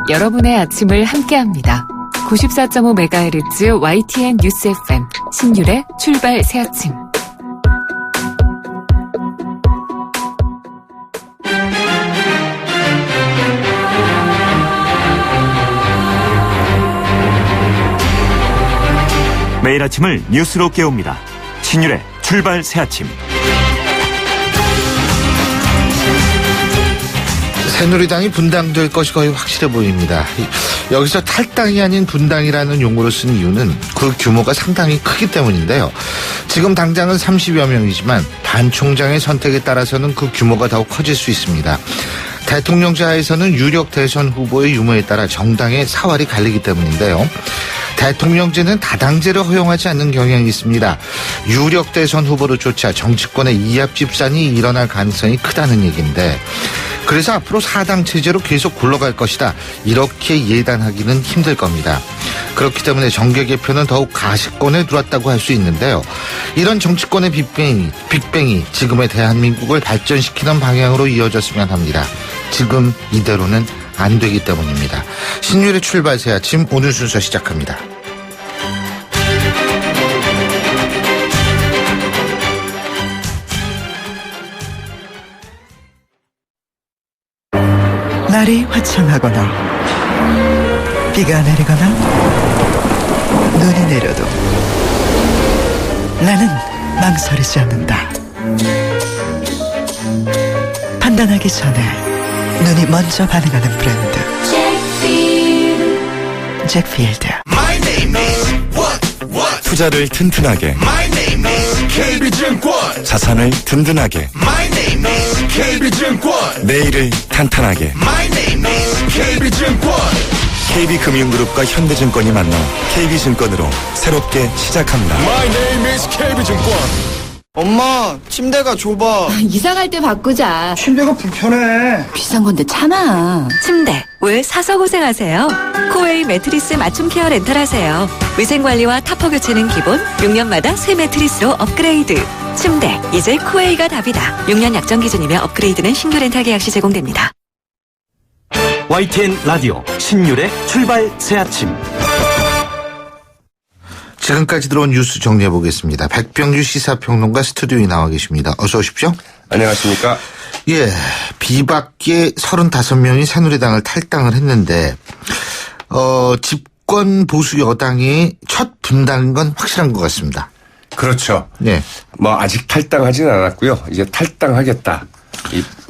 여러분의 아침을 함께합니다. 94.5MHz YTN 뉴스 FM 신율의 출발 새아침. 매일 아침을 뉴스로 깨웁니다. 신율의 출발 새아침. 새누리당이 분당될 것이 거의 확실해 보입니다. 여기서 탈당이 아닌 분당이라는 용어를 쓴 이유는 그 규모가 상당히 크기 때문인데요. 지금 당장은 30여 명이지만 반 총장의 선택에 따라서는 그 규모가 더욱 커질 수 있습니다. 대통령제 하에서는 유력 대선 후보의 유무에 따라 정당의 사활이 갈리기 때문인데요. 대통령제는 다당제를 허용하지 않는 경향이 있습니다. 유력 대선 후보를 쫓아 정치권의 이합 집산이 일어날 가능성이 크다는 얘기인데, 그래서 앞으로 4당 체제로 계속 굴러갈 것이다, 이렇게 예단하기는 힘들 겁니다. 그렇기 때문에 정계 개편은 더욱 가시권에 들어왔다고 할 수 있는데요. 이런 정치권의 빅뱅이 지금의 대한민국을 발전시키는 방향으로 이어졌으면 합니다. 지금 이대로는 안 되기 때문입니다. 신율의 출발 새 아침, 오늘 순서 시작합니다. 날이 화창하거나 비가 내리거나 눈이 내려도 나는 망설이지 않는다. 판단하기 전에 눈이 먼저 반응하는 브랜드 잭필드. 투자를 튼튼하게, KB증권. 자산을 든든하게, KB증권. 내일을 탄탄하게, KB증권. KB금융그룹과 현대증권이 만나 KB증권으로 새롭게 시작합니다. KB증권. 엄마, 침대가 좁아. 이사 갈 때 바꾸자. 침대가 불편해. 비싼 건데 참아. 침대 왜 사서 고생하세요? 코웨이 매트리스 맞춤 케어 렌탈하세요. 위생관리와 타퍼 교체는 기본, 6년마다 새 매트리스로 업그레이드. 침대 이제 코웨이가 답이다. 6년 약정 기준이며 업그레이드는 신규 렌탈 계약 시 제공됩니다. YTN 라디오 신율의 출발 새아침. 지금까지 들어온 뉴스 정리해 보겠습니다. 백병규 시사평론가 스튜디오에 나와 계십니다. 어서 오십시오. 안녕하십니까. 예, 비박계 35명이 새누리당을 탈당을 했는데, 집권 보수 여당이 첫 분당인 건 확실한 것 같습니다. 그렇죠. 네. 아직 탈당하지는 않았고요. 이제 탈당하겠다.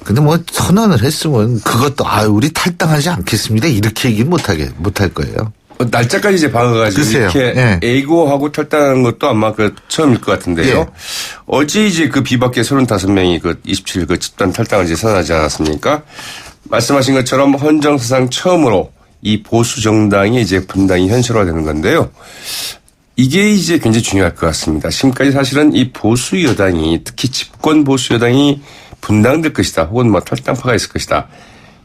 근데 선언을 했으면 그것도 우리 탈당하지 않겠습니다, 이렇게 얘기는 못할 거예요. 날짜까지 이제 박아가지고 글쎄요. 이렇게 예고하고 탈당하는 것도 아마 처음일 것 같은데요. 예. 어제 이제 그 비박계 35명이 27일 집단 탈당을 이제 선언하지 않았습니까? 말씀하신 것처럼 헌정사상 처음으로 이 보수 정당이 이제 분당이 현실화되는 건데요. 이게 이제 굉장히 중요할 것 같습니다. 지금까지 사실은 이 보수 여당이, 특히 집권 보수 여당이 분당될 것이다, 혹은 탈당파가 있을 것이다,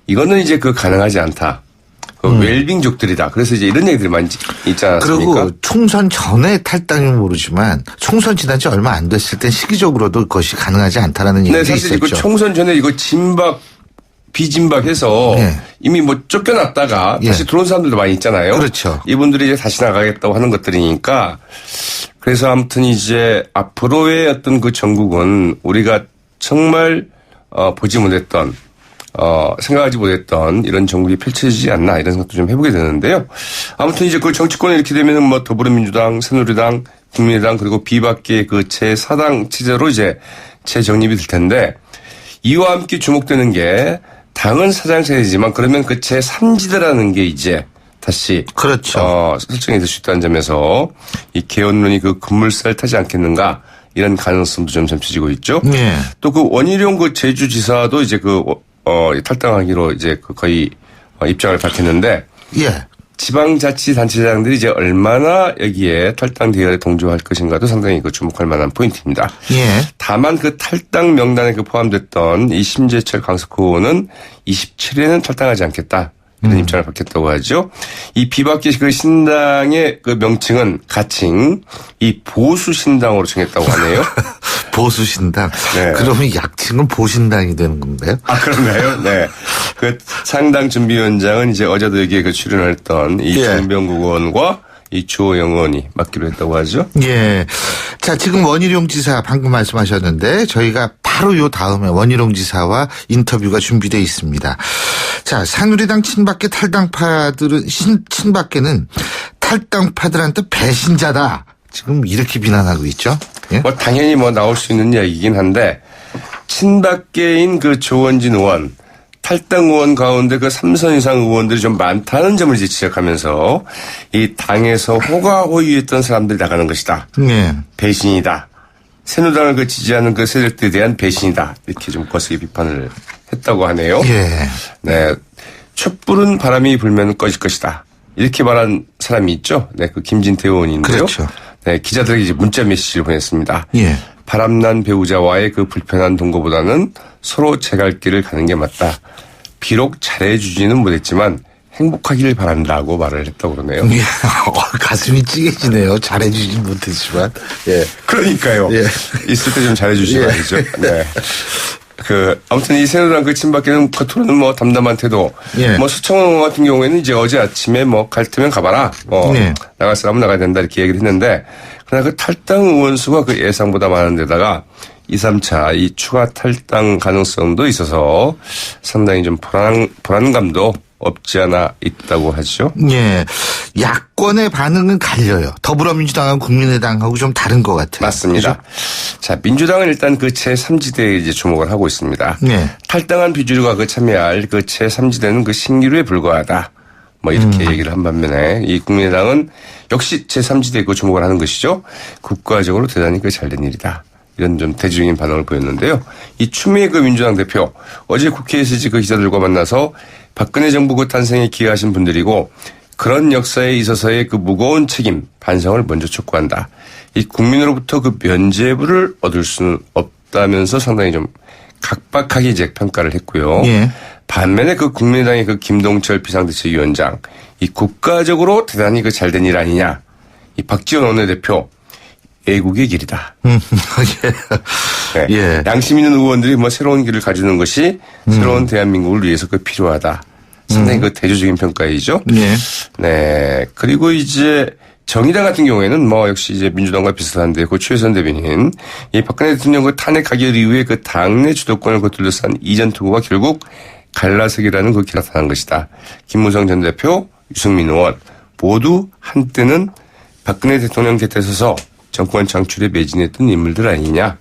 이거는 이제 가능하지 않다. 웰빙족들이다. 그래서 이제 이런 얘기들이 많이 있지 않았습니까? 그리고 총선 전에 탈당이면 모르지만 총선 지난 지 얼마 안 됐을 땐 시기적으로도 그것이 가능하지 않다라는 얘기가 있었죠. 사실 총선 전에 진박 비진박해서 이미 쫓겨났다가 다시 들어온 사람들도 많이 있잖아요. 그렇죠. 이분들이 이제 다시 나가겠다고 하는 것들이니까, 그래서 아무튼 이제 앞으로의 어떤 전국은 우리가 정말 보지 못했던, 생각하지 못했던 이런 전국이 펼쳐지지 않나, 이런 생각도 좀 해보게 되는데요. 아무튼 이제 정치권에 이렇게 되면은 더불어민주당, 새누리당, 국민의당, 그리고 비박계 제4당 체제로 이제 재정립이 될 텐데, 이와 함께 주목되는 게, 당은 사장체제지만 그러면 제3지대라는 게 이제 다시 그렇죠. 설정이 될 수 있다는 점에서 이 개헌론이 급물살 타지 않겠는가, 이런 가능성도 좀 점쳐지고 있죠. 네. 또 원희룡 제주지사도 이제 탈당하기로 이제 거의 입장을 밝혔는데, 예. 지방자치단체장들이 이제 얼마나 여기에 탈당 대열에 동조할 것인가도 상당히 주목할 만한 포인트입니다. 예. 다만 탈당 명단에 포함됐던 이 심재철 강석호 의원은 27일에는 탈당하지 않겠다, 이런 입장을 밝혔다고 하죠. 이 비박계 그 신당의 그 명칭은 가칭 이 보수 신당으로 정했다고 하네요. 보수 신당. 네. 그러면 약칭은 보신당이 되는 건가요? 아, 그런가요? 네. 그 상당 준비위원장은 이제 어제도 여기에 그 출연했던 이 예. 정병국 의원과 이 주호영 의원이 맡기로 했다고 하죠. 예. 자, 지금 원희룡 지사 방금 말씀하셨는데 저희가 바로 요 다음에 원희룡 지사와 인터뷰가 준비되어 있습니다. 자, 새누리당 친박계 탈당파들은 친박계는 탈당파들한테 배신자다. 지금 이렇게 비난하고 있죠. 예? 뭐 당연히 뭐 나올 수 있는 이야기이긴 한데 친박계인 그 조원진 의원 탈당 의원 가운데 그 3선 이상 의원들이 좀 많다는 점을 이제 지적하면서 이 당에서 호가호위했던 사람들이 나가는 것이다. 예. 배신이다. 새누리당을 그 지지하는 그 세력들에 대한 배신이다. 이렇게 좀 거세게 비판을 했다고 하네요. 예. 네. 촛불은 바람이 불면 꺼질 것이다. 이렇게 말한 사람이 있죠. 네. 그 김진태 의원인데요. 그렇죠. 네. 기자들에게 이제 문자 메시지를 보냈습니다. 예. 바람난 배우자와의 그 불편한 동거보다는 서로 제 갈 길을 가는 게 맞다. 비록 잘해주지는 못했지만 행복하길 바란다고 말을 했다고 그러네요. 예. 가슴이 찌개지네요. 잘해주지 못했지만. 예. 그러니까요. 예. 있을 때 좀 잘해주시면 예. 말이죠. 네. 아무튼 이 새누리당 그 친박계는 겉으로는 뭐 담담한 태도. 예. 뭐 수청원 같은 경우에는 이제 어제 아침에 뭐 갈 테면 가봐라. 예. 나갈 사람은 나가야 된다 이렇게 얘기를 했는데 그러나 그 탈당 의원 수가 그 예상보다 많은 데다가 2, 3차 이 추가 탈당 가능성도 있어서 상당히 좀 불안감도 없지 않아 있다고 하죠. 예. 야권의 반응은 갈려요. 더불어민주당하고 국민의당하고 좀 다른 것 같아요. 맞습니다. 그죠? 자, 민주당은 일단 그 제3지대에 이제 주목을 하고 있습니다. 네. 탈당한 비주류가 그 참여할 그 제3지대는 그 신기루에 불과하다. 뭐 이렇게 얘기를 한 반면에 이 국민의당은 역시 제3지대에 그 주목을 하는 것이죠. 국가적으로 대단히 그 잘된 일이다. 이런 좀 대중적인 반응을 보였는데요. 이 추미애 그 민주당 대표 어제 국회에서 이제 그 기자들과 만나서 박근혜 정부 그 탄생에 기여하신 분들이고 그런 역사에 있어서의 그 무거운 책임 반성을 먼저 촉구한다. 이 국민으로부터 그 면죄부를 얻을 수는 없다면서 상당히 좀 각박하게 이제 평가를 했고요. 예. 반면에 그 국민의당의 그 김동철 비상대책위원장 이 국가적으로 대단히 그 잘된 일 아니냐. 이 박지원 원내대표 애국의 길이다. 네. 예. 양심 있는 의원들이 뭐 새로운 길을 가주는 것이 새로운 대한민국을 위해서 그 필요하다. 상당히 그 대조적인 평가이죠. 예. 네. 그리고 이제 정의당 같은 경우에는 뭐 역시 이제 민주당과 비슷한데 그 최선 대변인 이 박근혜 대통령 그 탄핵 가결 이후에 그 당내 주도권을 둘러싼 이전 투구가 결국 갈라서기라는 그 길을 나타난 것이다. 김무성 전 대표, 유승민 의원 모두 한때는 박근혜 대통령 곁에 서서 정권 창출에 매진했던 인물들 아니냐.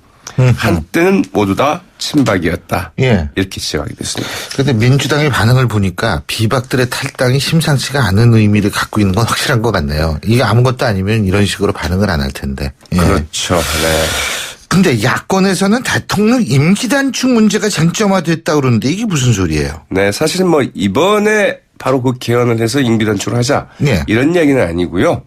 한때는 모두 다 친박이었다. 예. 이렇게 지적하게 됐습니다. 그런데 민주당의 반응을 보니까 비박들의 탈당이 심상치가 않은 의미를 갖고 있는 건 확실한 것 같네요. 이게 아무것도 아니면 이런 식으로 반응을 안 할 텐데. 예. 그렇죠. 네. 근데 야권에서는 대통령 임기 단축 문제가 쟁점화됐다 그러는데 이게 무슨 소리예요? 네, 사실은 뭐 이번에 바로 그 개헌을 해서 임기 단축을 하자. 네. 이런 이야기는 아니고요.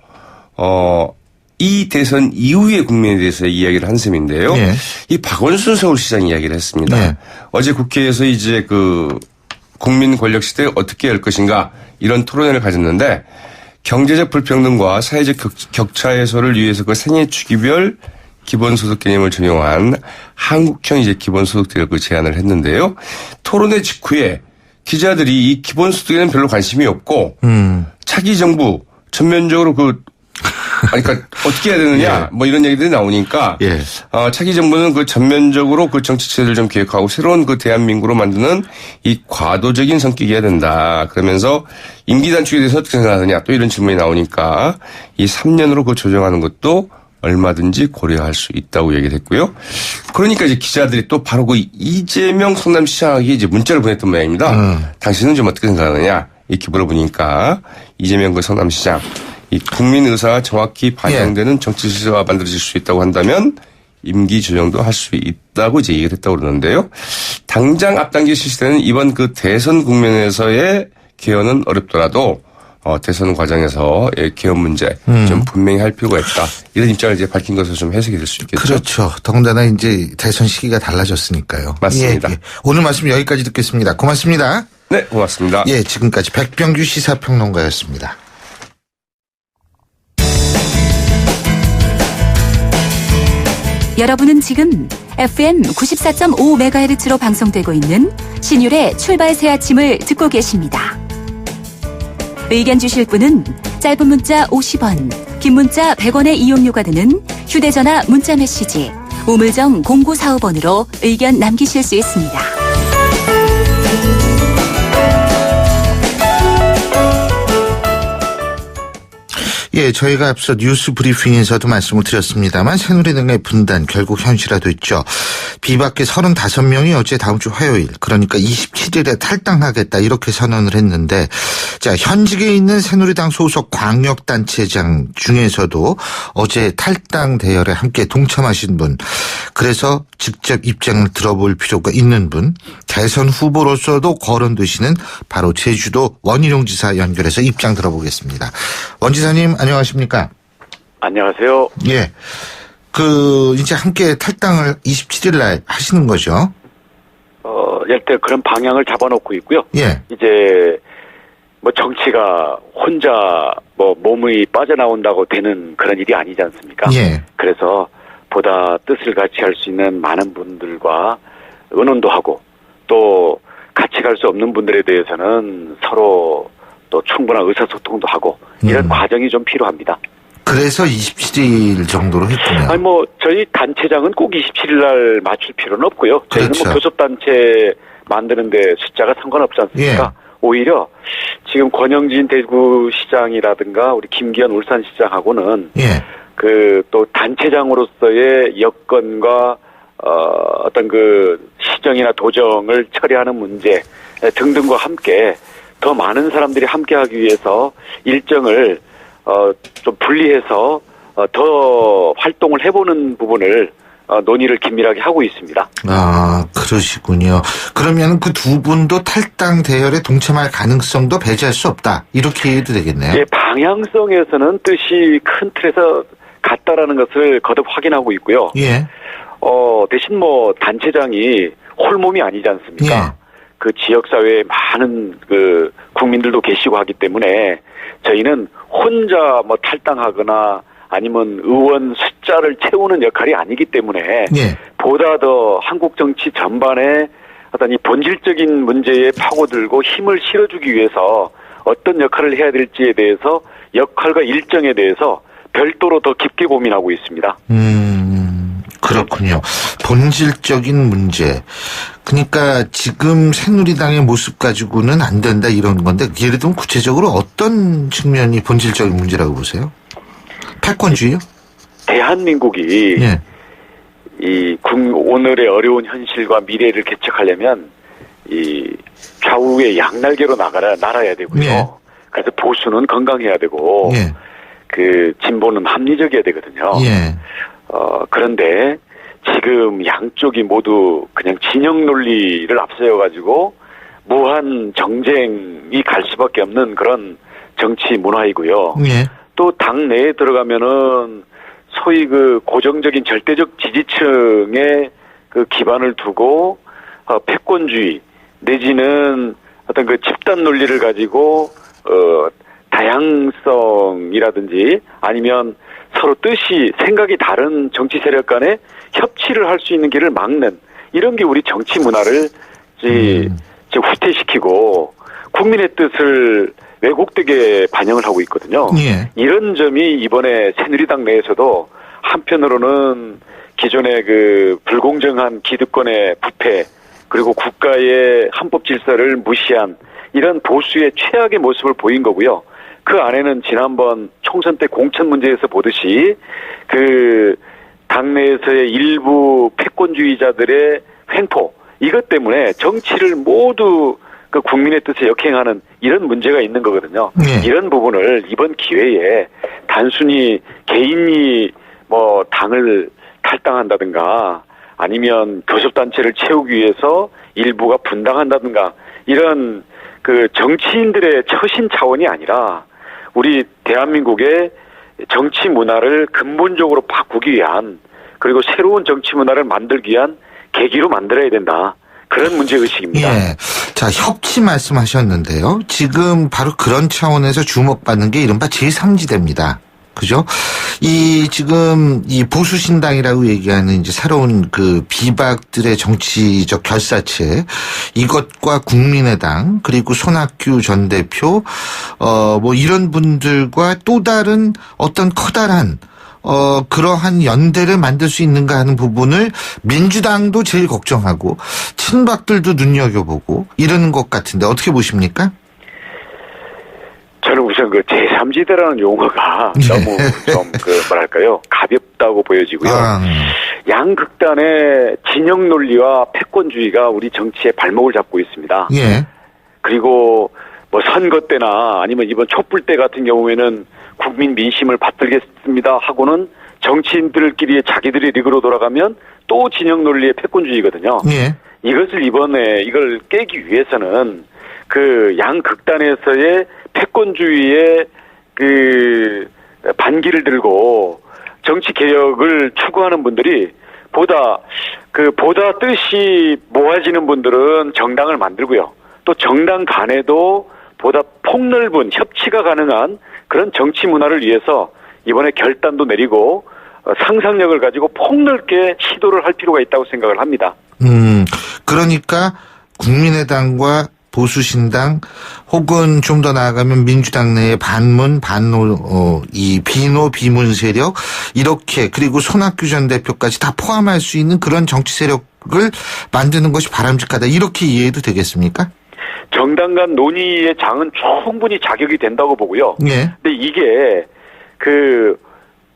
이 대선 이후의 국면에 대해서 이야기를 한 셈인데요. 네. 이 박원순 서울시장 이야기를 했습니다. 네. 어제 국회에서 이제 그 국민 권력 시대에 어떻게 할 것인가 이런 토론회를 가졌는데 경제적 불평등과 사회적 격차 해소를 위해서 그 생애 주기별 기본소득 개념을 적용한 한국형 이제 기본소득제를 그 제안을 했는데요. 토론회 직후에 기자들이 이 기본소득에는 별로 관심이 없고 차기 정부 전면적으로 그러니까 어떻게 해야 되느냐 예. 뭐 이런 얘기들이 나오니까 예. 차기 정부는 그 전면적으로 그 정치체를 좀 기획하고 새로운 그 대한민국으로 만드는 이 과도적인 성격이어야 된다. 그러면서 임기 단축에 대해서 어떻게 생각하느냐 또 이런 질문이 나오니까 이 3년으로 그 조정하는 것도 얼마든지 고려할 수 있다고 얘기를 했고요. 그러니까 이제 기자들이 또 바로 그 이재명 성남시장에게 이제 문자를 보냈던 모양입니다. 당신은 좀 어떻게 생각하느냐 이렇게 물어보니까 이재명 그 성남시장 이 국민 의사가 정확히 반영되는 정치 시대가 만들어질 수 있다고 한다면 임기 조정도 할 수 있다고 이제 얘기를 했다고 그러는데요. 당장 앞당길 시대는 이번 그 대선 국면에서의 개헌은 어렵더라도 대선 과정에서 개헌 문제 좀 분명히 할 필요가 있다. 이런 입장을 이제 밝힌 것으로 좀 해석이 될 수 있겠죠. 그렇죠. 더군다나 이제 대선 시기가 달라졌으니까요. 맞습니다. 예, 예. 오늘 말씀 여기까지 듣겠습니다. 고맙습니다. 네, 고맙습니다. 예, 지금까지 백병규 시사평론가였습니다. 여러분은 지금 FM 94.5MHz로 방송되고 있는 신율의 출발 새 아침을 듣고 계십니다. 의견 주실 분은 짧은 문자 50원, 긴 문자 100원의 이용료가 드는 휴대전화 문자 메시지 우물정 0945번으로 의견 남기실 수 있습니다. 예, 저희가 앞서 뉴스 브리핑에서도 말씀을 드렸습니다만 새누리당의 분단 결국 현실화됐죠. 비박계 35명이 어제 다음 주 화요일 그러니까 27일에 탈당하겠다 이렇게 선언을 했는데 자, 현직에 있는 새누리당 소속 광역단체장 중에서도 어제 탈당 대열에 함께 동참하신 분, 그래서 직접 입장을 들어볼 필요가 있는 분, 대선 후보로서도 거론되시는 바로 제주도 원희룡 지사 연결해서 입장 들어보겠습니다. 원 지사님 안녕하십니까? 안녕하세요. 예. 이제 함께 탈당을 27일 날 하시는 거죠? 일단 그런 방향을 잡아놓고 있고요. 예. 이제, 정치가 혼자 몸이 빠져나온다고 되는 그런 일이 아니지 않습니까? 예. 그래서 보다 뜻을 같이 할 수 있는 많은 분들과 의논도 하고 또 같이 갈 수 없는 분들에 대해서는 서로 또 충분한 의사소통도 하고 이런 과정이 좀 필요합니다. 그래서 27일 정도로 했군요. 저희 단체장은 꼭 27일 날 맞출 필요는 없고요. 저희는 그렇죠. 교섭단체 만드는데 숫자가 상관없지 않습니까? 예. 오히려 지금 권영진 대구시장이라든가 우리 김기현 울산시장하고는 예. 또 단체장으로서의 여건과 어떤 시정이나 도정을 처리하는 문제 등등과 함께 더 많은 사람들이 함께하기 위해서 일정을 좀 분리해서 더 활동을 해보는 부분을 논의를 긴밀하게 하고 있습니다. 아, 그러시군요. 그러면 그 두 분도 탈당 대열에 동참할 가능성도 배제할 수 없다. 이렇게 해도 되겠네요. 예, 방향성에서는 뜻이 큰 틀에서 같다라는 것을 거듭 확인하고 있고요. 예. 대신 단체장이 홀몸이 아니지 않습니까? 예. 그 지역사회에 많은 국민들도 계시고 하기 때문에 저희는 혼자 탈당하거나 아니면 의원 숫자를 채우는 역할이 아니기 때문에 예. 보다 더 한국 정치 전반에 어떤 이 본질적인 문제에 파고들고 힘을 실어주기 위해서 어떤 역할을 해야 될지에 대해서 역할과 일정에 대해서 별도로 더 깊게 고민하고 있습니다. 그렇군요. 본질적인 문제. 그러니까 지금 새누리당의 모습 가지고는 안 된다 이런 건데 예를 들면 구체적으로 어떤 측면이 본질적인 문제라고 보세요? 패권주의요? 대한민국이 예. 오늘의 어려운 현실과 미래를 개척하려면 이 좌우의 양날개로 날아야 되고요. 예. 그래서 보수는 건강해야 되고 예. 진보는 합리적이어야 되거든요. 예. 그런데 지금 양쪽이 모두 그냥 진영 논리를 앞세워가지고 무한 정쟁이 갈 수밖에 없는 그런 정치 문화이고요. 예. 또 당 내에 들어가면은 소위 고정적인 절대적 지지층의 기반을 두고 패권주의 내지는 어떤 집단 논리를 가지고 다양성이라든지 아니면 서로 생각이 다른 정치 세력 간에 협치를 할 수 있는 길을 막는 이런 게 우리 정치 문화를 후퇴시키고 국민의 뜻을 왜곡되게 반영을 하고 있거든요. 예. 이런 점이 이번에 새누리당 내에서도 한편으로는 기존의 불공정한 기득권의 부패 그리고 국가의 헌법 질서를 무시한 이런 보수의 최악의 모습을 보인 거고요. 그 안에는 지난번 총선 때 공천 문제에서 보듯이 당내에서의 일부 패권주의자들의 횡포 이것 때문에 정치를 모두 국민의 뜻에 역행하는 이런 문제가 있는 거거든요. 네. 이런 부분을 이번 기회에 단순히 개인이 당을 탈당한다든가 아니면 교섭단체를 채우기 위해서 일부가 분당한다든가 이런 정치인들의 처신 차원이 아니라 우리 대한민국의 정치 문화를 근본적으로 바꾸기 위한 그리고 새로운 정치 문화를 만들기 위한 계기로 만들어야 된다. 그런 문제의식입니다. 예. 자, 자, 협치 말씀하셨는데요. 지금 바로 그런 차원에서 주목받는 게 이른바 제3지대입니다. 그죠? 지금 보수신당이라고 얘기하는 이제 새로운 그 비박들의 정치적 결사체, 이것과 국민의당, 그리고 손학규 전 대표, 이런 분들과 또 다른 어떤 커다란 그러한 연대를 만들 수 있는가 하는 부분을 민주당도 제일 걱정하고 친박들도 눈여겨보고 이러는 것 같은데 어떻게 보십니까? 저는 우선 그 제3지대라는 용어가 너무 좀 뭐랄까요, 가볍다고 보여지고요. 양극단의 진영 논리와 패권주의가 우리 정치의 발목을 잡고 있습니다. 예. 그리고 뭐 선거 때나 아니면 이번 촛불 때 같은 경우에는 국민 민심을 받들겠습니다 하고는 정치인들끼리 자기들의 리그로 돌아가면 또 진영 논리의 패권주의거든요. 예. 이것을 이걸 깨기 위해서는 그 양극단에서의 패권주의의 그 반기를 들고 정치 개혁을 추구하는 분들이 보다 뜻이 모아지는 분들은 정당을 만들고요. 또 정당 간에도 보다 폭넓은 협치가 가능한 그런 정치 문화를 위해서 이번에 결단도 내리고 상상력을 가지고 폭넓게 시도를 할 필요가 있다고 생각을 합니다. 그러니까 국민의당과 보수신당 혹은 좀 더 나아가면 민주당 내의 비노 비문 세력 이렇게 그리고 손학규 전 대표까지 다 포함할 수 있는 그런 정치 세력을 만드는 것이 바람직하다 이렇게 이해해도 되겠습니까? 정당 간 논의의 장은 충분히 자격이 된다고 보고요. 예. 근데 이게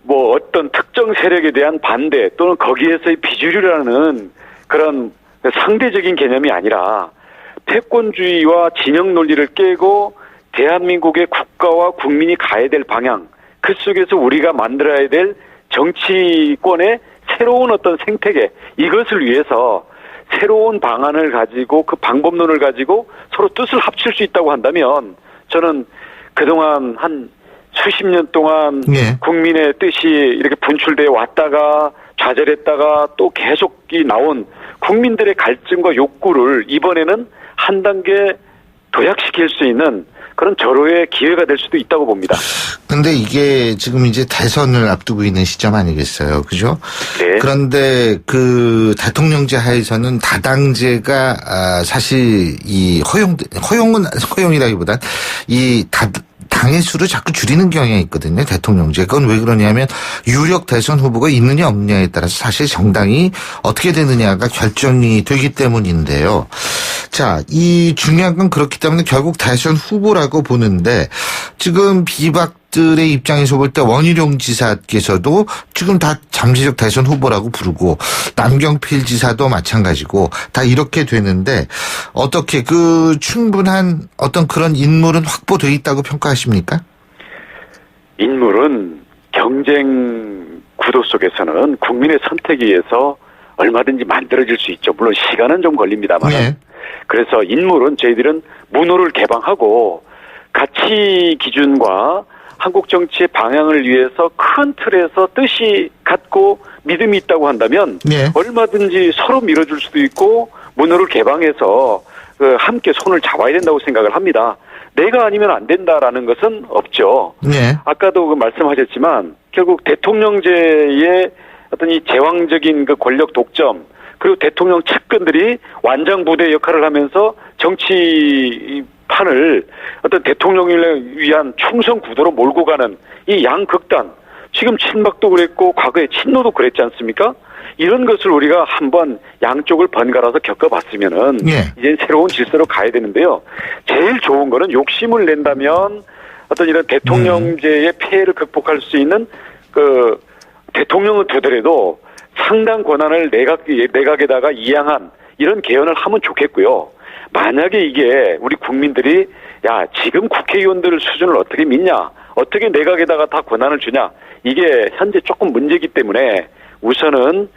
어떤 특정 세력에 대한 반대 또는 거기에서의 비주류라는 그런 상대적인 개념이 아니라 패권주의와 진영 논리를 깨고 대한민국의 국가와 국민이 가야 될 방향, 그 속에서 우리가 만들어야 될 정치권의 새로운 어떤 생태계, 이것을 위해서 새로운 방안을 가지고 그 방법론을 가지고 서로 뜻을 합칠 수 있다고 한다면 저는 그동안 한 수십 년 동안 예. 국민의 뜻이 이렇게 분출되어 왔다가 좌절했다가 또 계속 나온 국민들의 갈증과 욕구를 이번에는 한 단계 도약시킬 수 있는 그런 절호의 기회가 될 수도 있다고 봅니다. 근데 이게 지금 이제 대선을 앞두고 있는 시점 아니겠어요. 그죠? 네. 그런데 그 대통령제 하에서는 다당제가 사실 허용이라기보단 당의 수를 자꾸 줄이는 경향이 있거든요. 대통령제. 그건 왜 그러냐면 유력 대선 후보가 있느냐 없느냐에 따라서 사실 정당이 어떻게 되느냐가 결정이 되기 때문인데요. 자, 이 중요한 건 그렇기 때문에 결국 대선 후보라고 보는데 지금 비박들의 입장에서 볼 때 원희룡 지사께서도 지금 다 잠시적 대선 후보라고 부르고 남경필 지사도 마찬가지고 다 이렇게 되는데 어떻게 충분한 어떤 그런 인물은 확보되어 있다고 평가하십니까? 인물은 경쟁 구도 속에서는 국민의 선택에 의해서 얼마든지 만들어질 수 있죠. 물론 시간은 좀 걸립니다만. 네. 그래서 인물은 저희들은 문호를 개방하고 가치 기준과 한국 정치의 방향을 위해서 큰 틀에서 뜻이 같고 믿음이 있다고 한다면 네. 얼마든지 서로 밀어줄 수도 있고 문호를 개방해서 함께 손을 잡아야 된다고 생각을 합니다. 내가 아니면 안 된다라는 것은 없죠. 네. 아까도 말씀하셨지만 결국 대통령제의 어떤 이 제왕적인 그 권력 독점 그리고 대통령 측근들이 완장부대 역할을 하면서 정치판을 어떤 대통령을 위한 충성 구도로 몰고 가는 이 양극단, 지금 친박도 그랬고 과거에 친노도 그랬지 않습니까? 이런 것을 우리가 한번 양쪽을 번갈아서 겪어봤으면은 이제 새로운 질서로 가야 되는데요. 제일 좋은 거는 욕심을 낸다면 어떤 이런 대통령제의 폐해를 극복할 수 있는 대통령을 두더라도 상당 권한을 내각에다가 이양한 이런 개헌을 하면 좋겠고요. 만약에 이게 우리 국민들이 지금 국회의원들 수준을 어떻게 믿냐, 어떻게 내각에다가 다 권한을 주냐, 이게 현재 조금 문제이기 때문에 우선은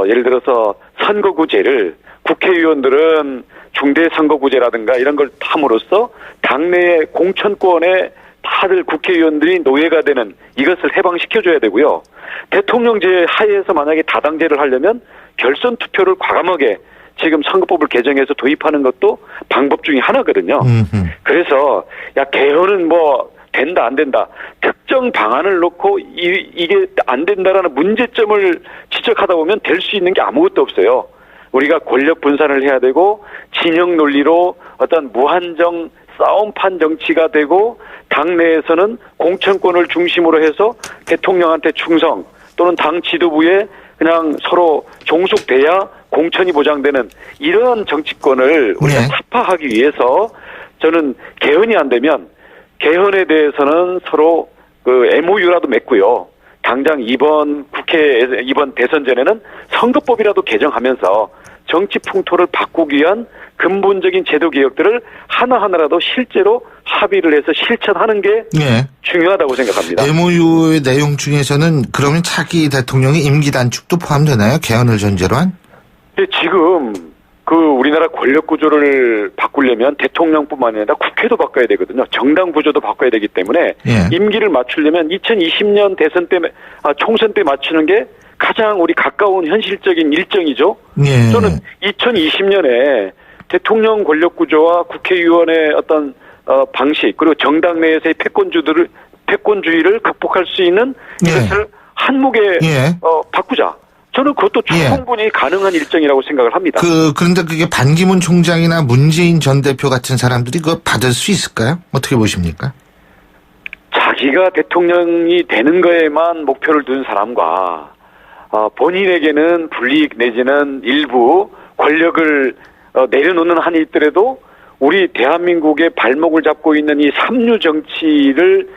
예를 들어서 선거구제를 국회의원들은 중대선거구제라든가 이런 걸 함으로써 당내의 공천권에 다들 국회의원들이 노예가 되는 이것을 해방시켜줘야 되고요. 대통령제 하에서 만약에 다당제를 하려면 결선 투표를 과감하게 지금 선거법을 개정해서 도입하는 것도 방법 중에 하나거든요. 그래서 개헌은 뭐 된다 안 된다 특정 방안을 놓고 이게 안 된다라는 문제점을 지적하다 보면 될 수 있는 게 아무것도 없어요. 우리가 권력 분산을 해야 되고 진영 논리로 어떤 무한정 싸움판 정치가 되고 당내에서는 공천권을 중심으로 해서 대통령한테 충성 또는 당 지도부에 그냥 서로 종속돼야 공천이 보장되는 이런 정치권을 우리가 타파하기 위해서 저는 개헌이 안 되면 개헌에 대해서는 서로 그 MOU라도 맺고요. 당장 이번 대선 전에는 선거법이라도 개정하면서 정치 풍토를 바꾸기 위한 근본적인 제도 개혁들을 하나하나라도 실제로 합의를 해서 실천하는 게 중요하다고 생각합니다. MOU의 내용 중에서는 그러면 차기 대통령의 임기 단축도 포함되나요? 개헌을 전제로 한? 지금 우리나라 권력 구조를 바꾸려면 대통령뿐만 아니라 국회도 바꿔야 되거든요. 정당 구조도 바꿔야 되기 때문에 임기를 맞추려면 2020년 대선 때 총선 때 맞추는 게 가장 우리 가까운 현실적인 일정이죠. 저는 2020년에 대통령 권력 구조와 국회의원의 어떤 방식 그리고 정당 내에서의 패권주의를 극복할 수 있는 이것을 한몫에 바꾸자. 저는 그것도 충분히 가능한 일정이라고 생각을 합니다. 그런데 그게 반기문 총장이나 문재인 전 대표 같은 사람들이 그거 받을 수 있을까요? 어떻게 보십니까? 자기가 대통령이 되는 거에만 목표를 둔 사람과 본인에게는 불이익 내지는 일부 권력을 내려놓는 한이 있더라도 우리 대한민국의 발목을 잡고 있는 이 삼류 정치를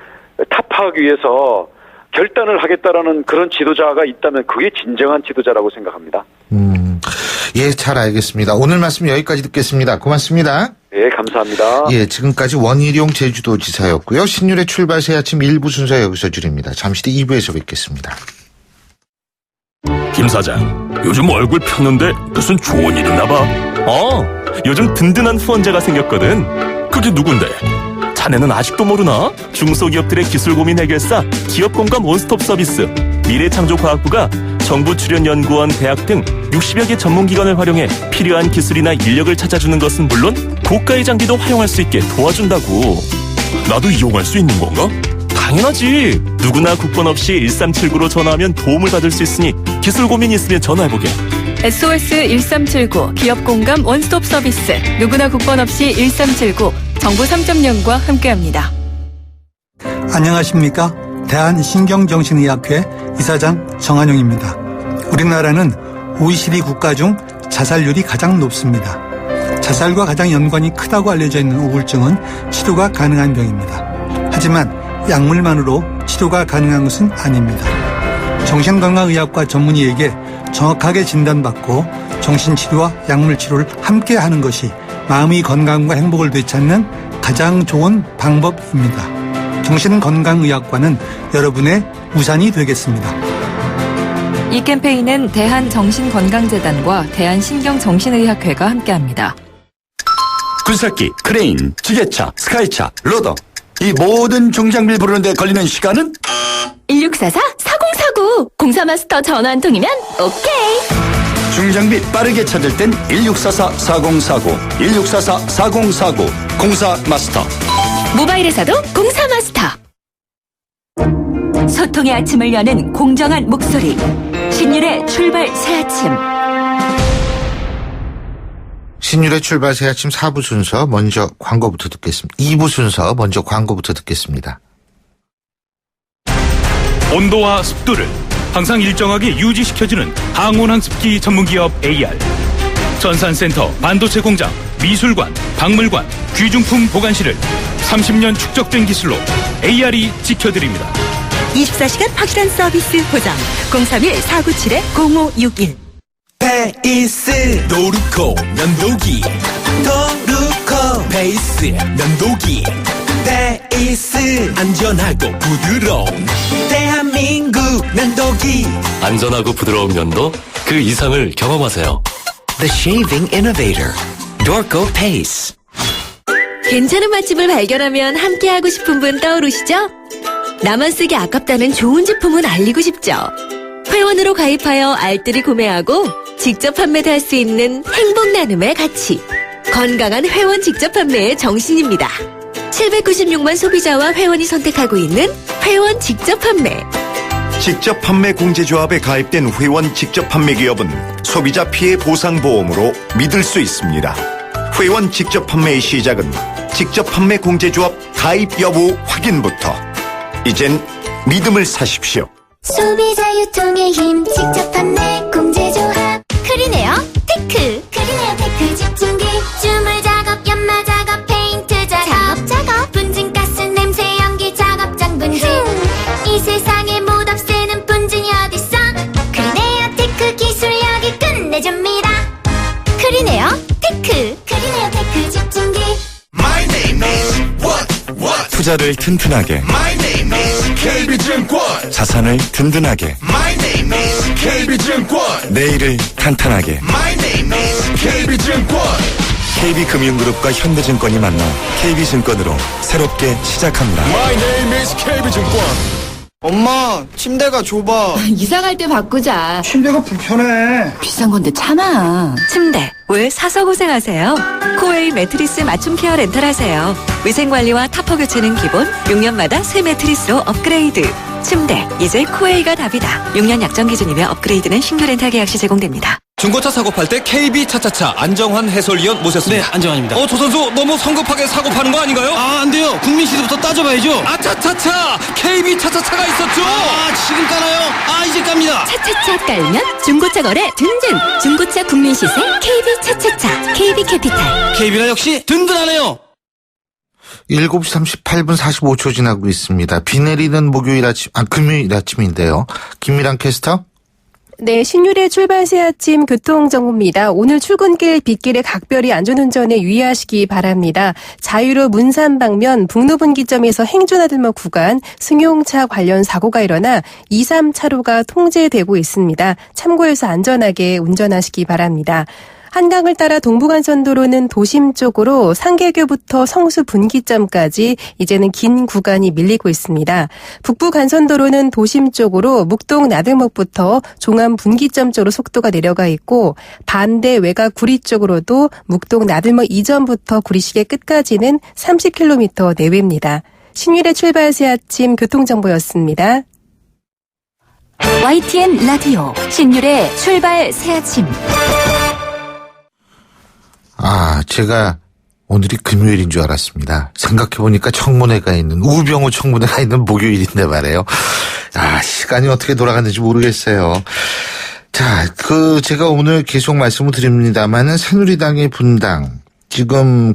타파하기 위해서 결단을 하겠다라는 그런 지도자가 있다면 그게 진정한 지도자라고 생각합니다. 잘 알겠습니다. 오늘 말씀 여기까지 듣겠습니다. 고맙습니다. 네, 감사합니다. 지금까지 원희룡 제주도지사였고요. 신율의 출발 새 아침 1부 순서 여기서 줄입니다. 잠시 뒤 2부에서 뵙겠습니다. 김 사장, 요즘 얼굴 폈는데 무슨 좋은 일 있나 봐. 요즘 든든한 후원자가 생겼거든. 그게 누군데? 자네는 아직도 모르나? 중소기업들의 기술 고민 해결사 기업공감 원스톱 서비스 미래창조과학부가 정부 출연연구원, 대학 등 60여 개 전문기관을 활용해 필요한 기술이나 인력을 찾아주는 것은 물론 고가의 장비도 활용할 수 있게 도와준다고. 나도 이용할 수 있는 건가? 당연하지. 누구나 국번 없이 1379로 전화하면 도움을 받을 수 있으니 기술 고민 있으면 전화해보게. SOS 1379 기업공감 원스톱 서비스 누구나 국번 없이 1379 정부 3.0과 함께합니다. 안녕하십니까? 대한신경정신의학회 이사장 정한용입니다. 우리나라는 OECD 국가 중 자살률이 가장 높습니다. 자살과 가장 연관이 크다고 알려져 있는 우울증은 치료가 가능한 병입니다. 하지만 약물만으로 치료가 가능한 것은 아닙니다. 정신건강의학과 전문의에게 정확하게 진단받고 정신치료와 약물치료를 함께 하는 것이 마음의 건강과 행복을 되찾는 가장 좋은 방법입니다. 정신건강의학과는 여러분의 우산이 되겠습니다. 이 캠페인은 대한정신건강재단과 대한신경정신의학회가 함께합니다. 굴삭기, 크레인, 지게차, 스카이차, 로더 이 모든 중장비를 부르는데 걸리는 시간은? 1644-4049 공사마스터 전화 한 통이면 오케이. 중장비 빠르게 찾을 땐 1644-4049 1644-4049 공사마스터. 모바일에서도 공사마스터. 소통의 아침을 여는 공정한 목소리 신율의 출발 새아침. 신율의 출발 새 아침 4부 순서 먼저 광고부터 듣겠습니다. 2부 순서 먼저 광고부터 듣겠습니다. 온도와 습도를 항상 일정하게 유지시켜주는 항온항습기 전문기업 AR. 전산센터, 반도체 공장, 미술관, 박물관, 귀중품 보관실을 30년 축적된 기술로 AR이 지켜드립니다. 24시간 확실한 서비스 보장 031-497-0561 베이스 도루코 면도기 도루코 베이스 면도기 베이스 안전하고 부드러운 대한민국 면도기. 안전하고 부드러운 면도 그 이상을 경험하세요. The Shaving Innovator Dorco Pace. 괜찮은 맛집을 발견하면 함께하고 싶은 분 떠오르시죠? 나만 쓰기 아깝다는 좋은 제품은 알리고 싶죠? 회원으로 가입하여 알뜰히 구매하고 직접 판매도 할 수 있는 행복 나눔의 가치. 건강한 회원 직접 판매의 정신입니다. 796만 소비자와 회원이 선택하고 있는 회원 직접 판매. 직접 판매 공제조합에 가입된 회원 직접 판매 기업은 소비자 피해 보상 보험으로 믿을 수 있습니다. 회원 직접 판매의 시작은 직접 판매 공제조합 가입 여부 확인부터. 이젠 믿음을 사십시오. 소비자 유통의 힘 직접 판매 공제조합 크리네어 테크. 크리네어 테크 집중기 주물 작업 연마 작업 페인트 작업 분진가스 냄새 연기 작업장 분진 이 세상에 못 없애는 분진이 어딨어. 크리네어 테크 기술력이 끝내줍니다. 크리네어 테크. 크리네어 테크 집중기. My name is what? 투자를 튼튼하게, My name is KB증권. 자산을 든든하게, My name is KB증권. 내일을 탄탄하게. My name is KB증권. KB금융그룹과 현대증권이 만나 KB증권으로 새롭게 시작합니다. My name is KB증권. 엄마, 침대가 좁아. 이사 갈 때 바꾸자. 침대가 불편해. 비싼 건데 참아. 침대 왜 사서 고생하세요? 코웨이 매트리스 맞춤 케어 렌탈 하세요. 위생 관리와 타퍼 교체는 기본, 6년마다 새 매트리스로 업그레이드. 침대 이제 코웨이가 답이다. 6년 약정 기준이며 업그레이드는 신규 렌탈 계약 시 제공됩니다. 중고차 사고 팔 때 KB 차차차 안정환 해설위원 모셨습니다. 네, 안정환입니다. 저 선수 너무 성급하게 사고 파는 거 아닌가요? 아, 안 돼요. 국민 시대부터 따져봐야죠. 아차차차 KB 차차차가 있었죠. 아, 지금 까나요? 아, 이제 깝니다. 차차차 깔면 중고차 거래 든든. 중고차 국민 시세 KB 차차차. KB 캐피탈. KB가 역시 든든하네요. 7시 38분 45초 지나고 있습니다. 비 내리는 목요일 아침, 금요일 아침인데요. 김미랑 캐스터. 네, 신율의 출발 새 아침 교통정보입니다. 오늘 출근길 빗길에 각별히 안전운전에 유의하시기 바랍니다. 자유로 문산 방면 북로분기점에서 행주나들목 구간 승용차 관련 사고가 일어나 2, 3차로가 통제되고 있습니다. 참고해서 안전하게 운전하시기 바랍니다. 한강을 따라 동부간선도로는 도심 쪽으로 상계교부터 성수분기점까지 이제는 긴 구간이 밀리고 있습니다. 북부간선도로는 도심 쪽으로 묵동 나들목부터 종암분기점 쪽으로 속도가 내려가 있고 반대 외곽 구리 쪽으로도 묵동 나들목 이전부터 구리시계 끝까지는 30km 내외입니다. 신율의 출발 새 아침 교통정보였습니다. YTN 라디오 신율의 출발 새 아침. 제가 오늘이 금요일인 줄 알았습니다. 생각해보니까 청문회가 있는, 우병우 청문회가 있는 목요일인데 말이에요. 시간이 어떻게 돌아갔는지 모르겠어요. 자, 제가 오늘 계속 말씀을 드립니다만은 새누리당의 분당, 지금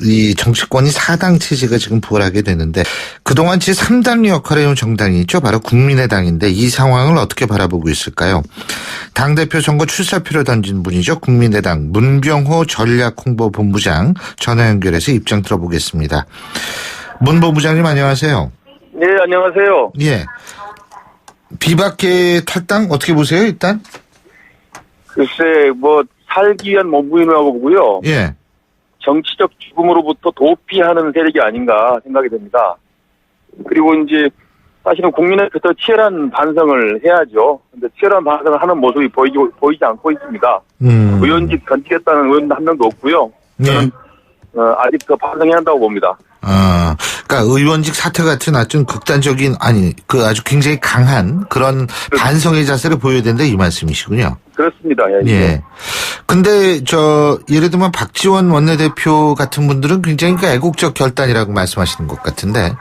이 정치권이 4당 체제가 지금 부활하게 되는데 그동안 제3당 역할을 해온 정당이 있죠. 바로 국민의당인데 이 상황을 어떻게 바라보고 있을까요? 당대표 선거 출사표를 던진 분이죠. 국민의당 문병호 전략홍보본부장 전화 연결해서 입장 들어보겠습니다. 문 본부장님 안녕하세요. 네, 안녕하세요. 예. 비박계 탈당 어떻게 보세요 일단? 글쎄 살기 위한 몸부림이라고 보고요. 예. 정치적 죽음으로부터 도피하는 세력이 아닌가 생각이 됩니다. 그리고 이제 사실은 국민의힘부터 치열한 반성을 해야죠. 근데 치열한 반성을 하는 모습이 보이지 않고 있습니다. 의원직 건지겠다는 의원도 한 명도 없고요. 저는 아직 더 반성해야 한다고 봅니다. 그러니까 의원직 사퇴 같은 아주 극단적인 아주 굉장히 강한 그런 반성의 자세를 보여야 된다 이 말씀이시군요. 그렇습니다. 예. 근데 예를 들면 박지원 원내대표 같은 분들은 굉장히 애국적 결단이라고 말씀하시는 것 같은데.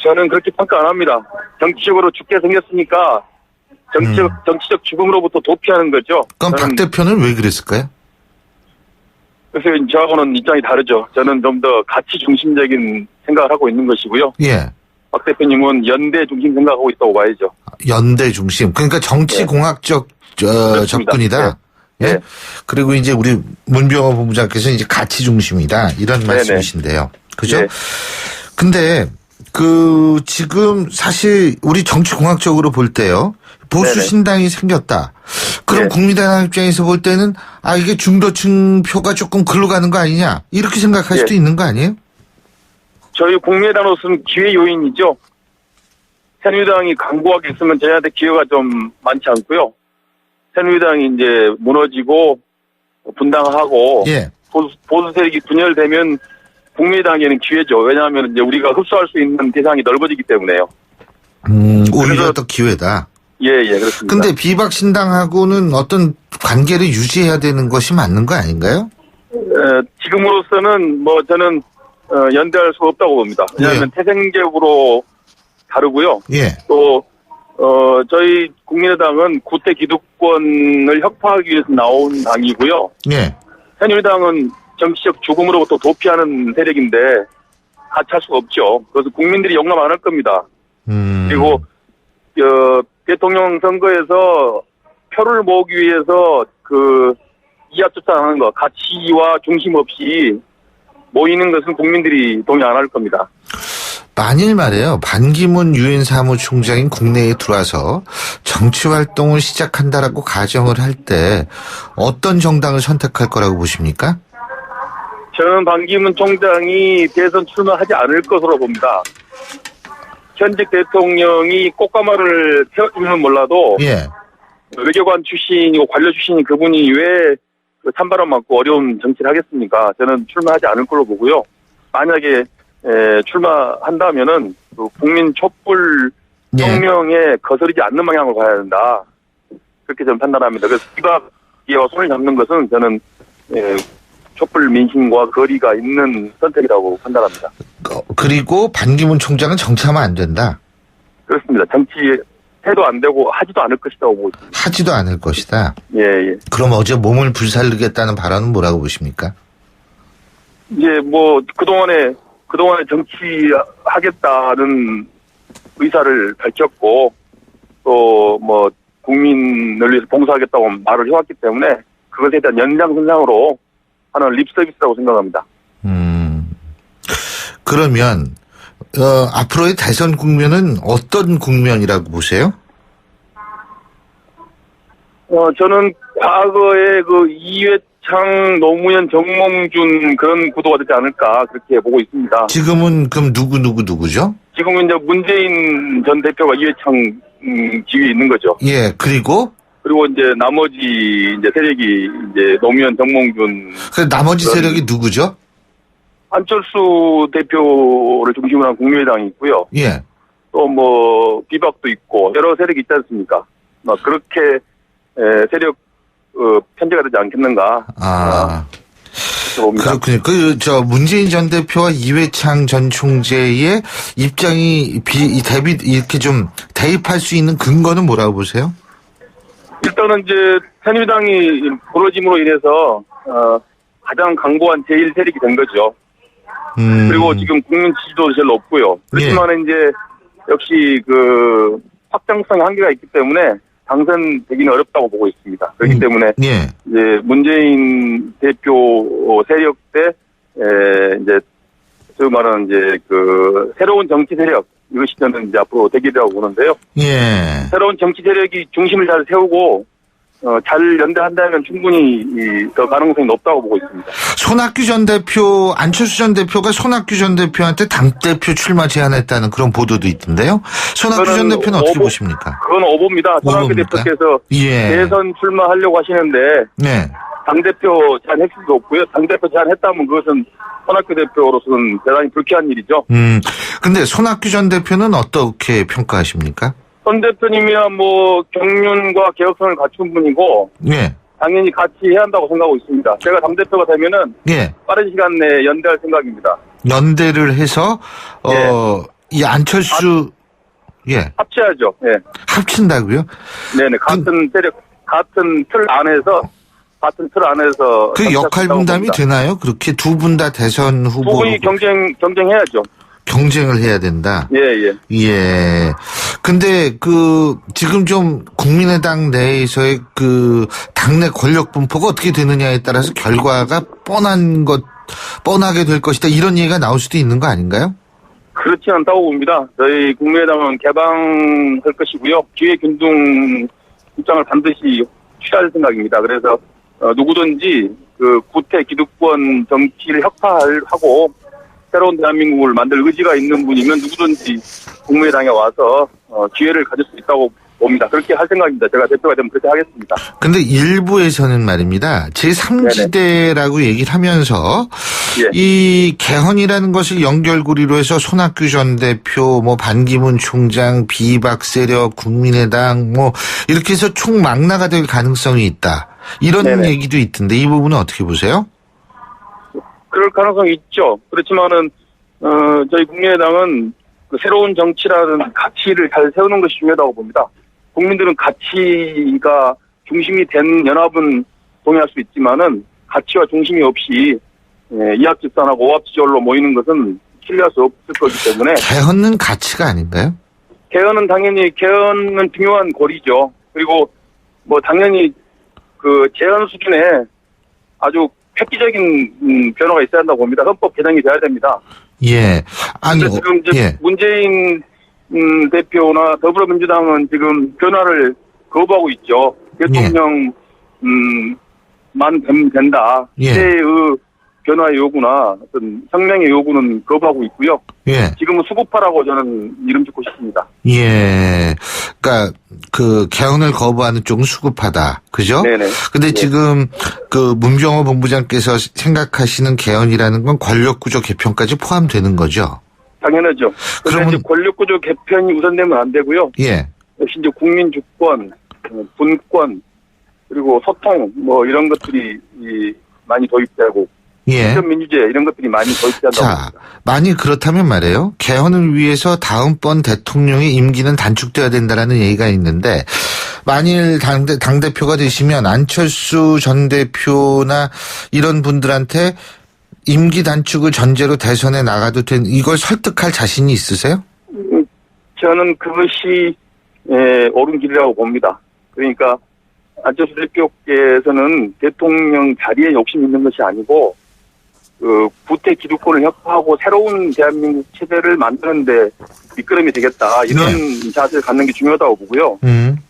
저는 그렇게 평가 안 합니다. 정치적으로 죽게 생겼으니까 정치적 죽음으로부터 도피하는 거죠. 그럼 박 대표는 왜 그랬을까요? 그래서 저하고는 입장이 다르죠. 저는 좀 더 가치 중심적인 생각을 하고 있는 것이고요. 예. 박 대표님은 연대 중심 생각하고 있다고 봐야죠. 연대 중심. 그러니까 정치공학적 접근이다. 네. 예. 그리고 이제 우리 문병호 본부장께서는 이제 가치 중심이다. 이런 말씀이신데요. 그죠? 네. 근데 지금 사실 우리 정치공학적으로 볼 때요. 보수 신당이 생겼다. 그럼 국민의당 입장에서 볼 때는 이게 중도층 표가 조금 글로 가는 거 아니냐 이렇게 생각할 수도 있는 거 아니에요? 저희 국민의당으로서는 기회 요인이죠. 새누리당이 강고하게 있으면 저희한테 기회가 좀 많지 않고요. 새누리당이 이제 무너지고 분당하고 예. 보수 세력이 분열되면 국민의당에는 기회죠. 왜냐하면 이제 우리가 흡수할 수 있는 대상이 넓어지기 때문에요. 오히려 더 기회다. 예, 그렇습니다. 근데 비박신당하고는 어떤 관계를 유지해야 되는 것이 맞는 거 아닌가요? 지금으로서는 뭐 저는 연대할 수 없다고 봅니다. 왜냐하면 태생적으로 다르고요. 예. 또 저희 국민의당은 구태 기득권을 혁파하기 위해서 나온 당이고요. 예. 새누리당은 정치적 죽음으로부터 도피하는 세력인데 같이 할 수가 없죠. 그래서 국민들이 용납 안 할 겁니다. 그리고 대통령 선거에서 표를 모으기 위해서 그 이합집산하는 거 가치와 중심 없이 모이는 것은 국민들이 동의 안 할 겁니다. 만일 말이에요. 반기문 유엔 사무총장이 국내에 들어와서 정치 활동을 시작한다라고 가정을 할 때 어떤 정당을 선택할 거라고 보십니까? 저는 반기문 총장이 대선 출마하지 않을 것으로 봅니다. 현직 대통령이 꽃가마를 태워주면 몰라도 예. 외교관 출신이고 관료 출신인 그분이 왜 찬바람 맞고 어려운 정치를 하겠습니까? 저는 출마하지 않을 걸로 보고요. 만약에 출마한다면은 그 국민 촛불 혁명에 거스르지 않는 방향으로 가야 된다. 그렇게 저는 판단합니다. 그래서 비박계와 손을 잡는 것은 저는 촛불 민심과 거리가 있는 선택이라고 판단합니다. 그리고 반기문 총장은 정치하면 안 된다. 그렇습니다. 정치해도 안 되고 하지도 않을 것이라고 보고 있습니다. 하지도 않을 것이다. 예. 그럼 어제 몸을 불살르겠다는 발언은 뭐라고 보십니까? 이제 뭐 그동안에 정치하겠다는 의사를 밝혔고 또 뭐 국민을 위해서 봉사하겠다고 말을 해왔기 때문에 그것에 대한 연장선상으로 하는 립 서비스라고 생각합니다. 그러면 앞으로의 대선 국면은 어떤 국면이라고 보세요? 저는 과거에 그 이회창, 노무현, 정몽준 그런 구도가 되지 않을까 그렇게 보고 있습니다. 지금은 그럼 누구죠? 지금은 이제 문재인 전 대표가 이회창 지위에 있는 거죠. 예, 그리고 이제 나머지 이제 세력이 이제 노무현, 정몽준. 그 나머지 세력이 누구죠? 안철수 대표를 중심으로 한 국민의당이 있고요. 예. 또 뭐 비박도 있고 여러 세력이 있지 않습니까? 그렇게 세력 편제가 되지 않겠는가. 그렇군요. 문재인 전 대표와 이회창 전 총재의 입장이 이렇게 좀 대입할 수 있는 근거는 뭐라고 보세요? 일단은 이제 새누리당이 무너짐으로 인해서 가장 강고한 제1 세력이 된 거죠. 그리고 지금 국민 지지도도 제일 높고요. 그렇지만 이제 역시 그 확장성 한계가 있기 때문에 당선되기는 어렵다고 보고 있습니다. 그렇기 때문에 이제 문재인 대표 세력 때 이제 소위 말하는 이제 그 새로운 정치 세력 이것이 저는 이제 앞으로 되기라고 보는데요. 예. 새로운 정치 세력이 중심을 잘 세우고 잘 연대한다면 충분히 더 가능성이 높다고 보고 있습니다. 손학규 전 대표, 안철수 전 대표가 손학규 전 대표한테 당대표 출마 제안했다는 그런 보도도 있던데요. 손학규 전 대표는 어떻게 보십니까? 그건 오보입니다. 손학규 대표께서 대선 출마하려고 하시는데 당대표 제안했을 수도 없고요. 당대표 제안했다면 그것은 손학규 대표로서는 대단히 불쾌한 일이죠. 근데 손학규 전 대표는 어떻게 평가하십니까? 손 대표님이야 뭐 경륜과 개혁성을 갖춘 분이고 당연히 같이 해야 한다고 생각하고 있습니다. 제가 당대표가 되면은 빠른 시간 내에 연대할 생각입니다. 연대를 해서 이 안철수 합쳐야죠. 합친다고요? 네네. 같은 세력, 같은 틀 안에서 그 역할 분담이 되나요? 그렇게 두 분 다 대선 후보 두 분이 경쟁해야죠. 경쟁을 해야 된다. 예. 근데 지금 좀 국민의당 내에서의 당내 권력 분포가 어떻게 되느냐에 따라서 결과가 뻔하게 될 것이다. 이런 얘기가 나올 수도 있는 거 아닌가요? 그렇지 않다고 봅니다. 저희 국민의당은 개방할 것이고요. 기회균등 입장을 반드시 취할 생각입니다. 그래서 누구든지 구태 기득권 정치를 혁파하고 새로운 대한민국을 만들 의지가 있는 분이면 누구든지 국민의당에 와서 기회를 가질 수 있다고 봅니다. 그렇게 할 생각입니다. 제가 대표가 되면 그렇게 하겠습니다. 근데 일부에서는 말입니다. 제3지대라고 얘기를 하면서 예. 이 개헌이라는 것을 연결고리로 해서 손학규 전 대표, 뭐 반기문 총장, 비박 세력, 국민의당 뭐 이렇게 해서 총망라가 될 가능성이 있다. 이런 네네. 얘기도 있던데 이 부분은 어떻게 보세요? 그럴 가능성이 있죠. 그렇지만은 저희 국민의당은 그 새로운 정치라는 가치를 잘 세우는 것이 중요하다고 봅니다. 국민들은 가치가 중심이 된 연합은 동의할 수 있지만은 가치와 중심이 없이 이합집산하고 오합지졸로 모이는 것은 신뢰할 수 없을 거기 때문에 개헌은 가치가 아닌가요? 개헌은 중요한 고리죠. 그리고 뭐 당연히 그 제헌 수준에 아주 획기적인 변화가 있어야 한다고 봅니다. 헌법 개정이 돼야 됩니다. 예. 아니, 지금 이제 예. 문재인 대표나 더불어민주당은 지금 변화를 거부하고 있죠. 대통령만 되면 된다. 예. 시대의 변화의 요구나 어떤 혁명의 요구는 거부하고 있고요. 예. 지금은 수구파라고 저는 이름 짓고 싶습니다. 예. 그러니까 그 개헌을 거부하는 쪽은 수급하다. 그죠? 네네. 근데 네. 지금 그 문병호 본부장께서 생각하시는 개헌이라는 건 권력구조 개편까지 포함되는 거죠? 당연하죠. 그런데 이제 권력구조 개편이 우선되면 안 되고요. 예. 역시 이제 국민 주권, 분권, 그리고 소통 뭐 이런 것들이 많이 도입되고 예. 민주제 이런 것들이 많이 도입된다고 자, 봅니다. 만일 그렇다면 말이에요. 개헌을 위해서 다음번 대통령의 임기는 단축돼야 된다라는 얘기가 있는데 만일 당대표가 되시면 안철수 전 대표나 이런 분들한테 임기 단축을 전제로 대선에 나가도 이걸 설득할 자신이 있으세요? 저는 그것이 옳은 길이라고 봅니다. 그러니까 안철수 대표께서는 대통령 자리에 욕심 있는 것이 아니고 그 구태 기득권을 혁파하고 새로운 대한민국 체제를 만드는데 밑거름이 되겠다 이런 자세를 갖는 게 중요하다고 보고요.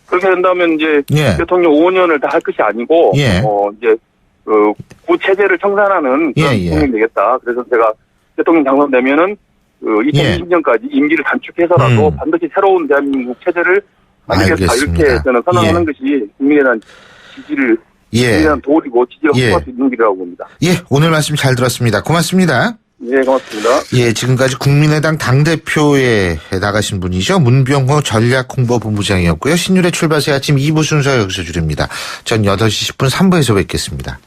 그렇게 된다면 이제 대통령 5년을 다 할 것이 아니고 이제 그 구체제를 청산하는 그런 대통령이 되겠다. 그래서 제가 대통령 당선되면은 그 2020년까지 임기를 단축해서라도 반드시 새로운 대한민국 체제를 만들겠다 이렇게 저는 선언하는 것이 국민에 대한 지지를 대한 도리고 지지를 확보할 수 있는 길이라고 봅니다. 예, 오늘 말씀 잘 들었습니다. 고맙습니다. 예, 고맙습니다. 예, 지금까지 국민의당 당대표에 나가신 분이죠. 문병호 전략홍보본부장이었고요. 신율의 출발새 아침 2부 순서 여기서 줄입니다. 전 8시 10분 3부에서 뵙겠습니다.